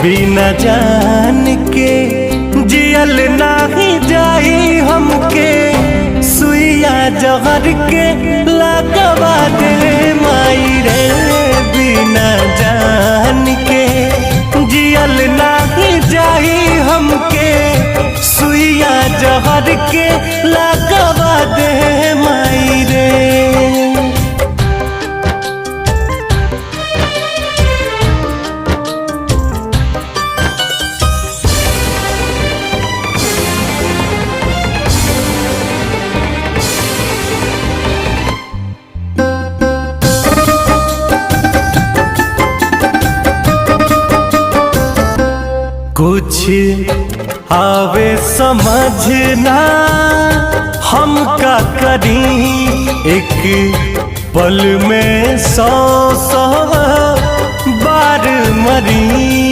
बिना जान के जियल नाही जाई हमके सुइया जहर के लगवा दे माई रे। बिना जान के जियल नाही जाई हमके सुइया जहर के लगवा दे माई रे। कुछ आवे समझना हम का करी, एक पल में 100 बार मरी।